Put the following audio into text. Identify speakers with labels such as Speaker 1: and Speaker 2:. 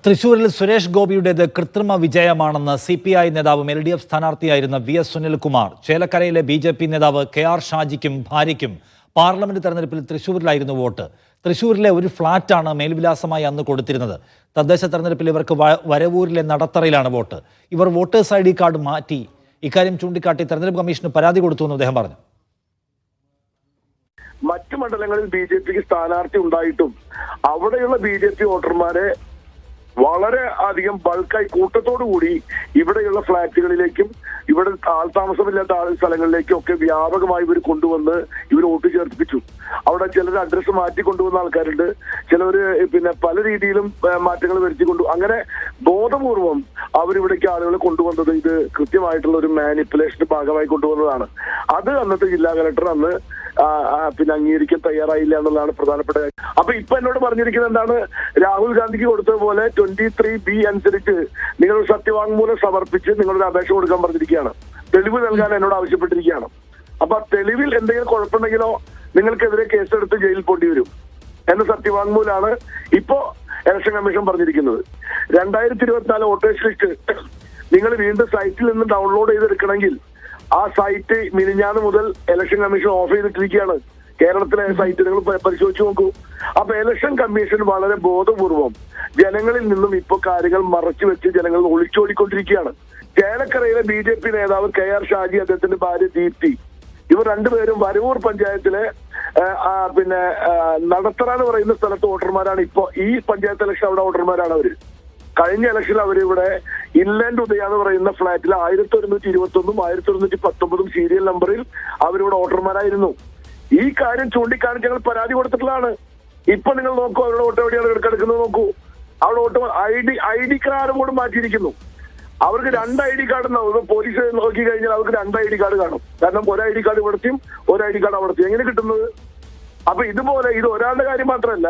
Speaker 1: തൃശൂരിൽ സുരേഷ് ഗോപിയുടേത് കൃത്രിമ വിജയമാണെന്ന് CPI നേതാവും LDF സ്ഥാനാർത്ഥിയായിരുന്ന VS സുനിൽകുമാർ. ചേലക്കരയിലെ BJP നേതാവ് KR ഷാജിക്കും ഭാര്യയ്ക്കും പാർലമെന്റ് തെരഞ്ഞെടുപ്പിൽ തൃശൂരിലായിരുന്നു വോട്ട്. തൃശൂരിലെ ഒരു ഫ്ളാറ്റാണ് മേൽവിലാസമായി അന്ന് കൊടുത്തിരുന്നത്. തദ്ദേശ തെരഞ്ഞെടുപ്പിൽ ഇവർക്ക് വരവൂരിലെ നടത്തറയിലാണ് വോട്ട്. ഇവർ വോട്ടേഴ്സ് ID കാർഡ് മാറ്റി. ഇക്കാര്യം ചൂണ്ടിക്കാട്ടി തെരഞ്ഞെടുപ്പ് കമ്മീഷന് പരാതി കൊടുത്തുവെന്ന് അദ്ദേഹം പറഞ്ഞു.
Speaker 2: മറ്റു മണ്ഡലങ്ങളിൽ BJPക്ക് സ്ഥാനാർത്ഥി ഉണ്ടായിട്ടും അവിടെയുള്ള BJP വോട്ടർമാരെ വളരെ അധികം ബൾക്കായി കൂട്ടത്തോടു കൂടി ഇവിടെയുള്ള ഫ്ളാറ്റുകളിലേക്കും ഇവിടെ ആൾതാമസമില്ലാത്ത സ്ഥലങ്ങളിലേക്കും ഒക്കെ വ്യാപകമായി ഇവർ കൊണ്ടുവന്ന് ഇവർ വോട്ട് ചേർപ്പിച്ചു. അവിടെ ചിലർ അഡ്രസ്സ് മാറ്റി കൊണ്ടുവന്ന ആൾക്കാരുണ്ട്, ചിലവര് പല രീതിയിലും മാറ്റങ്ങൾ വരുത്തിക്കൊണ്ടു. അങ്ങനെ ബോധപൂർവം അവരിവിടേക്ക് ആളുകളെ കൊണ്ടുവന്നത് ഇത് കൃത്യമായിട്ടുള്ള ഒരു മാനിപ്പുലേഷന്റെ ഭാഗമായി കൊണ്ടുവന്നതാണ്. അത് അന്നത്തെ ജില്ലാ കലക്ടർ അന്ന് അംഗീകരിക്കാൻ തയ്യാറായില്ല എന്നുള്ളതാണ് പ്രധാനപ്പെട്ട കാര്യം. അപ്പൊ ഇപ്പൊ എന്നോട് പറഞ്ഞിരിക്കുന്നത് എന്താണ്, രാഹുൽ ഗാന്ധിക്ക് കൊടുത്തതുപോലെ 23B അനുസരിച്ച് നിങ്ങളൊരു സത്യവാങ്മൂലം സമർപ്പിച്ച് നിങ്ങളൊരു അപേക്ഷ കൊടുക്കാൻ പറഞ്ഞിരിക്കുകയാണ്. തെളിവ് നൽകാൻ എന്നോട് ആവശ്യപ്പെട്ടിരിക്കുകയാണ്. അപ്പൊ തെളിവിൽ എന്തെങ്കിലും കുഴപ്പമുണ്ടെങ്കിലോ നിങ്ങൾക്കെതിരെ കേസെടുത്ത് ജയിലിൽ പോണ്ടി വരും എന്ന സത്യവാങ്മൂലാണ് ഇപ്പോ ഇലക്ഷൻ കമ്മീഷൻ പറഞ്ഞിരിക്കുന്നത്. 2024 വോട്ടേഴ്സ് ലിസ്റ്റ് നിങ്ങൾ വീണ്ടും സൈറ്റിൽ നിന്ന് ഡൗൺലോഡ് ചെയ്തെടുക്കണമെങ്കിൽ ആ സൈറ്റ് മിനിഞ്ഞാന്ന് മുതൽ ഇലക്ഷൻ കമ്മീഷൻ ഓഫ് ചെയ്തിട്ടിരിക്കുകയാണ്. കേരളത്തിലെ സൈറ്റ് നിങ്ങൾ പരിശോധിച്ച് നോക്കൂ. അപ്പൊ ഇലക്ഷൻ കമ്മീഷൻ വളരെ ബോധപൂർവം ജനങ്ങളിൽ നിന്നും ഇപ്പൊ കാര്യങ്ങൾ മറച്ചു വെച്ച് ജനങ്ങൾ ഒളിച്ചോടിക്കൊണ്ടിരിക്കുകയാണ്. ചേലക്കരയിലെ BJP നേതാവ് KR ഷാജി, അദ്ദേഹത്തിന്റെ ഭാര്യ ദീപ്തി, ഇവർ രണ്ടുപേരും വരവൂർ പഞ്ചായത്തിലെ നടത്തറ എന്ന് പറയുന്ന സ്ഥലത്ത് വോട്ടർമാരാണ്. ഇപ്പൊ ഈ പഞ്ചായത്ത് ഇലക്ഷൻ അവിടെ വോട്ടർമാരാണ് അവര്. കഴിഞ്ഞ ഇലക്ഷനിൽ അവരിവിടെ ഇൻലാൻഡ് ഉദയ എന്ന് പറയുന്ന ഫ്ളാറ്റിൽ 1121ഉം 1119ഉം സീരിയൽ നമ്പറിൽ അവരിവിടെ വോട്ടർമാരായിരുന്നു. ഈ കാര്യം ചൂണ്ടിക്കാണിച്ച് ഞങ്ങൾ പരാതി കൊടുത്തിട്ടുള്ളതാണ്. ഇപ്പൊ നിങ്ങൾ നോക്കൂ, അവരുടെ വോട്ട് എവിടെയാണ് കിടക്കുന്നത് നോക്കൂ. അവിടെ വോട്ട് ID കാർഡ് കൂടെ മാറ്റിയിരിക്കുന്നു. അവർക്ക് 2 ID കാർഡ് ഉണ്ടാവും. പോലീസ് നോക്കി കഴിഞ്ഞാൽ അവർക്ക് 2 ID കാർഡ് കാണും. കാരണം ഒരു ID കാർഡ് ഇവിടത്തെയും ഒരു ID കാർഡ് അവിടത്തെയും. എങ്ങനെ കിട്ടുന്നത്? അപ്പൊ ഇതുപോലെ ഇത് ഒരാളുടെ കാര്യം മാത്രമല്ല,